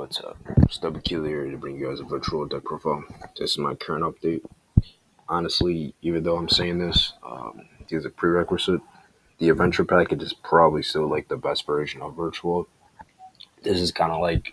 What's up? Stubby here to bring you guys a virtual deck profile. This is my current update. Honestly, even though I'm saying this, as a prerequisite, the adventure package is probably still like the best version of virtual. This is kind of like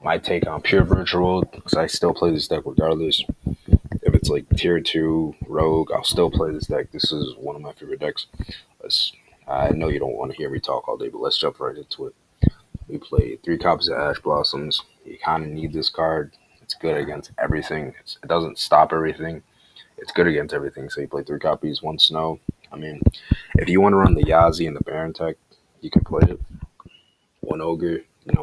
my take on pure virtual because I still play this deck regardless. If it's like tier two rogue, I'll still play this deck. This is one of my favorite decks. Let's, I know you don't want to hear me talk all day, but let's jump right into it. We play three copies of Ash Blossoms. You kind of need this card. It's good against everything. It doesn't stop everything. It's good against everything. So you play three copies, one snow. I mean, if you want to run the Yazi and the Baron tech, you can play it. One ogre,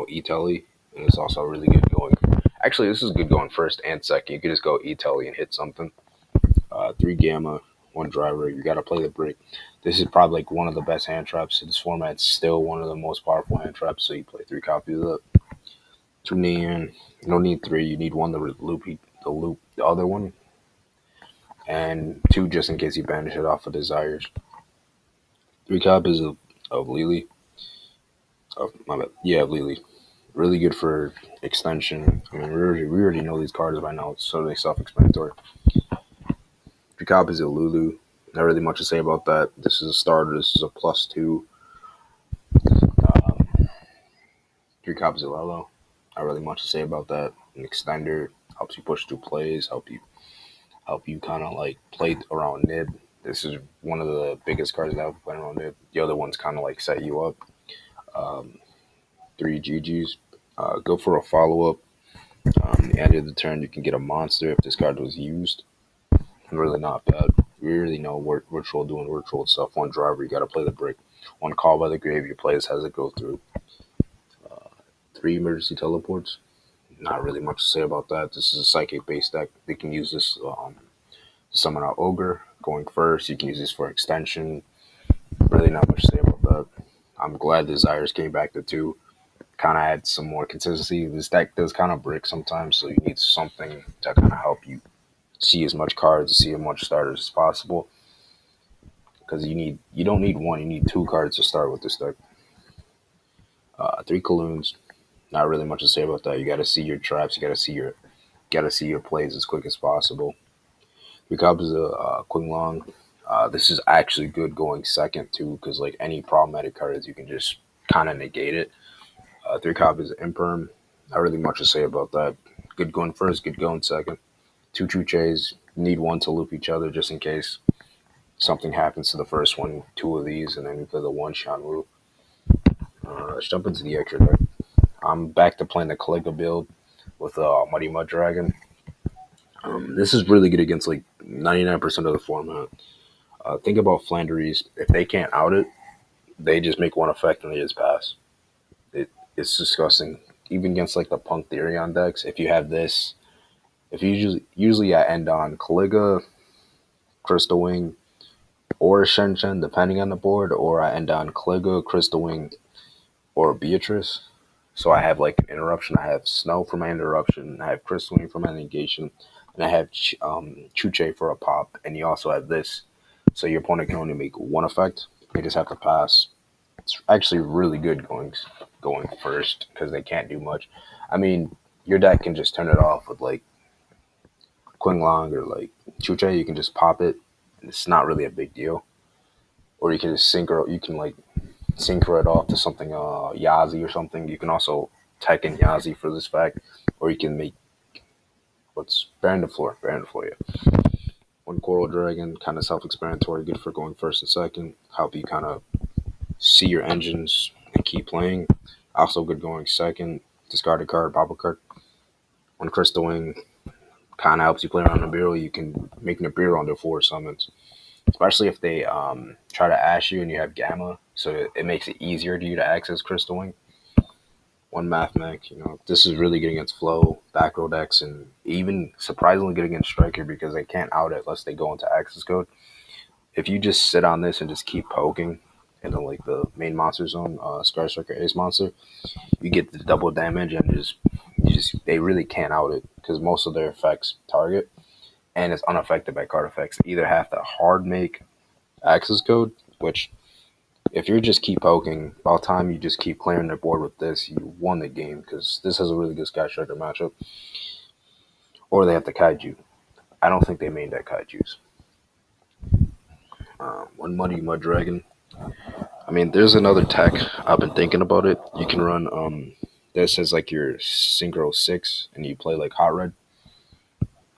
E-Telly, and it's also really good going. Actually, this is good going first and second. You could just go E-Telly and hit something. Three gamma, one driver. You got to play the brick. This is probably like one of the best hand traps in this format. It's still one of the most powerful hand traps. So you play three copies of it. Two neon. You don't need three. You need one to loop the other one, and two just in case you banish it off of desires. Three copies of Lily. Of my bad. Yeah, Lily. Really good for extension. I mean, we already know these cards by now, so they're self-explanatory. Three copies of Lulu. Not really much to say about that. This is a starter. This is a +2. Um, three copies of Lelo. Not really much to say about that. An extender helps you push through plays. Help you kind of like play around Nib. This is one of the biggest cards that I've played around Nib. The other ones kind of like set you up. Um, three GGs. Go for a follow up. The end of the turn, you can get a monster if this card was used. Really not bad. We really know virtual doing virtual stuff. One driver, you got to play the brick. One call by the grave, your plays has it go through. Three emergency teleports. Not really much to say about that. This is a psychic based deck. They can use this to summon out ogre going first. You can use this for extension. Really not much to say about that. I'm glad Desires came back to two. Kind of add some more consistency. This deck does kind of brick sometimes, so you need something to kind of help you see as much cards, see as much starters as possible. Because you don't need one, you need two cards to start with this deck. Three Coloons. Not really much to say about that. You got to see your traps. You got to see your plays as quick as possible. Three copies of Qing Long. This is actually good going second too, because like any problematic cards, you can just kind of negate it. Three copies of Imperm. Not really much to say about that. Good going first, good going second. Two Chuches. Need one to loop each other just in case something happens to the first one. Two of these, and then you play the one Shanwu. Let's jump into the extra deck. I'm back to playing the Caligula build with Muddy Mud Dragon. This is really good against like 99% of the format. Think about Flanders. If they can't out it, they just make one effect and they just pass. It's disgusting. Even against like the Punk Therion decks, if you have this, if you usually I end on Caligula, Crystal Wing, or Shen, depending on the board, or I end on Caligula, Crystal Wing, or Beatrice. So I have like an interruption. I have Snow for my interruption. I have Crystal Wing for my negation, and I have Chuche for a pop. And you also have this, so your opponent can only make one effect. They just have to pass. It's actually really good going first because they can't do much. I mean, your deck can just turn it off with like Qing Long or like Chuche. You can just pop it. It's not really a big deal. Or you can just synchro. You can like synchro it off to something Yazi or something. You can also tech in Yazi for this fact, or you can make what's Baron de Flor. Yeah. One Coral Dragon, kind of self-explanatory, good for going first and second. Help you kind of see your engines and keep playing. Also good going second. Discard a card, pop a card. One Crystal Wing kind of helps you play around Nibiru. You can make Nibiru under 4 summons, especially if they try to ash you and you have Gamma, so it makes it easier to you to access Crystal Wing. One Math Mech, this is really good against Flow, back row decks, and even surprisingly good against Striker because they can't out it unless they go into access code. If you just sit on this and just keep poking into like the main monster zone, Scar Striker Ace Monster, you get the double damage and they really can't out it because most of their effects target and it's unaffected by card effects. Either have to hard make access code, which If you just keep poking, by the time you just keep clearing their board with this, you won the game because this has a really good Sky Striker matchup. Or they have the Kaiju. I don't think they made that Kaiju's. One Muddy Mud Dragon. I mean, there's another tech. I've been thinking about it. You can run this as like your Synchro 6 and you play like Hot Red.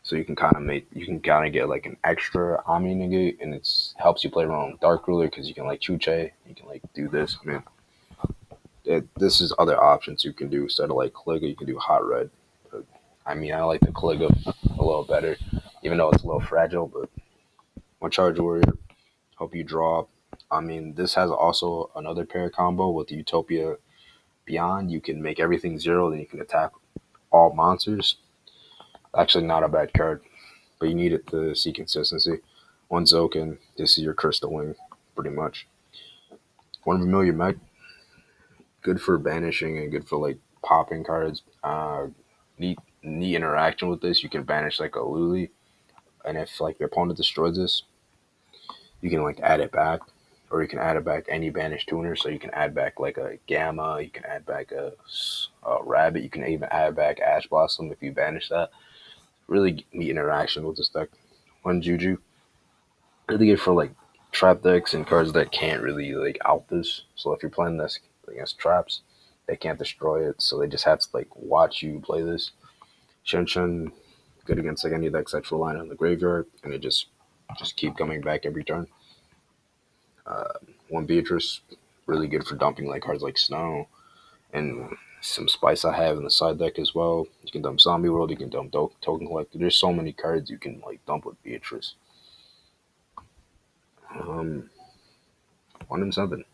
So you can kind of get like an extra Ami negate, and it's helps you play around Dark Ruler because you can like Chuche, you can like do this. I mean, this is other options you can do instead of like Kaligga. You can do Hot Red. But, I mean, I like the Kaligga a little better, even though it's a little fragile. But one Charge Warrior, hope you draw. I mean, this has also another pair combo with Utopia Beyond. You can make everything zero, then you can attack all monsters. Actually, not a bad card, but you need it to see consistency. One Zoken, this is your Crystal Wing, pretty much. One Familiar Mech, good for banishing and good for like popping cards. Neat interaction with this. You can banish like a Luli, and if like your opponent destroys this, you can like add it back, or you can add it back any banished tuner. So you can add back like a Gamma, you can add back a Rabbit, you can even add back Ash Blossom if you banish that. Really neat interaction with this deck. One Juju, really good for like trap decks and cards that can't really like out this. So if you're playing this against traps, they can't destroy it. So they just have to like watch you play this. Shen Shen, good against like any decks that rely on the graveyard, and it just keep coming back every turn. One Beatrice, really good for dumping like cards like Snow and some spice I have in the side deck as well. You can dump Zombie World, you can dump Token Collector. There's so many cards you can like dump with Beatrice. Um, 1 and 7.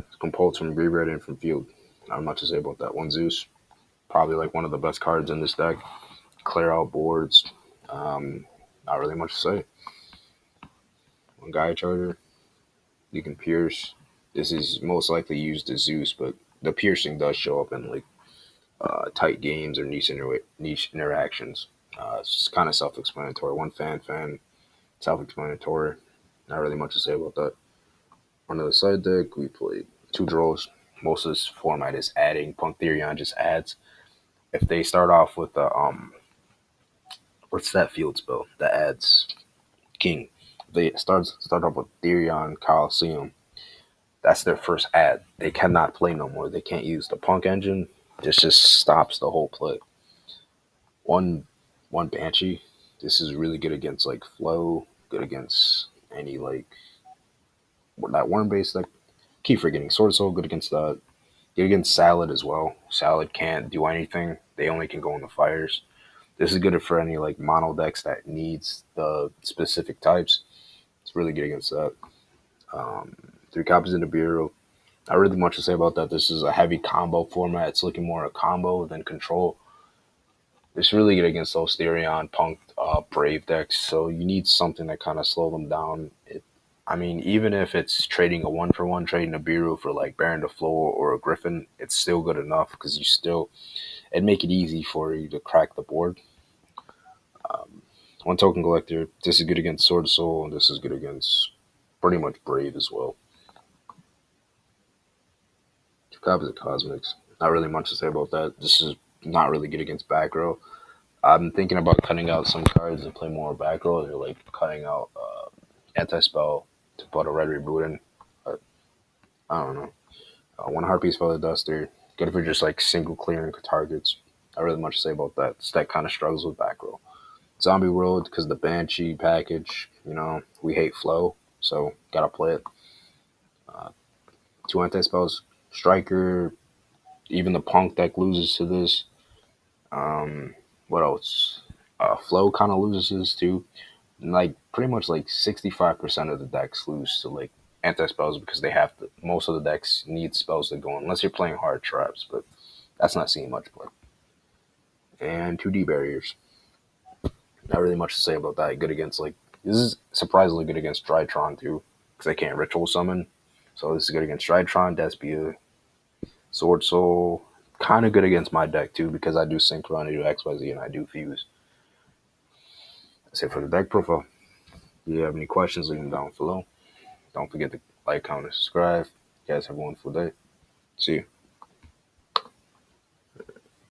It's composed from graveyard and from field. Not much to say about that. One Zeus, probably like one of the best cards in this deck. Clear out boards. Not really much to say. One Gaia Charger, you can pierce. This is most likely used as Zeus, but the piercing does show up in like tight games or niche interactions. It's kind of self-explanatory. One fan, self-explanatory. Not really much to say about that. On the side deck, we played 2 draws. Most of this format is adding. Punktherion just adds. If they start off with the what's that field spell that adds King? They start off with Therion Coliseum. That's their first ad. They cannot play no more. They can't use the Punk engine. This just stops the whole play. One one Banshee. This is really good against like Flow. Good against any like that worm based like keep forgetting Sword Soul. Good against that. Good against Salad as well. Salad can't do anything. They only can go in the fires. This is good for any like mono decks that needs the specific types. It's really good against that. 3 copies in the bureau. Not really much to say about that. This is a heavy combo format. It's looking more a combo than control. It's really good against those Therion, Punk, Brave decks. So you need something that kind of slow them down. I mean, even if it's trading a 1-for-1, trading a Biru for like Baron the Floor or a Griffin, it's still good enough because it'd make it easy for you to crack the board. One Token Collector, this is good against Sword Soul, and this is good against pretty much Brave as well. 2 copies of Cosmics. Not really much to say about that. This is not really good against back row. I'm thinking about cutting out some cards and play more back row. They're like cutting out anti spell to put a red reboot in. But I don't know. One Heartbeat Feather Duster. Good for just like single clearing targets. Not really much to say about that. This deck kind of struggles with back row. Zombie World because the Banshee package. We hate flow, so gotta play it. 2 anti spells. Striker. Even the Punk deck loses to this. What else? Flow kind of loses too. And like pretty much like 65% of the decks lose to like anti spells because they have to. Most of the decks need spells to go unless you're playing hard traps, but that's not seeing much play. And 2D barriers. Not really much to say about that. Good against like this is surprisingly good against Drytron too because they can't ritual summon. So this is good against Drytron, Despia, Sword Soul. Kind of good against my deck too because I do Synchron, I do XYZ, and I do Fuse. That's it for the deck profile. If you have any questions, leave them down below. Don't forget to Like, comment, and subscribe. You guys have a wonderful day. See you.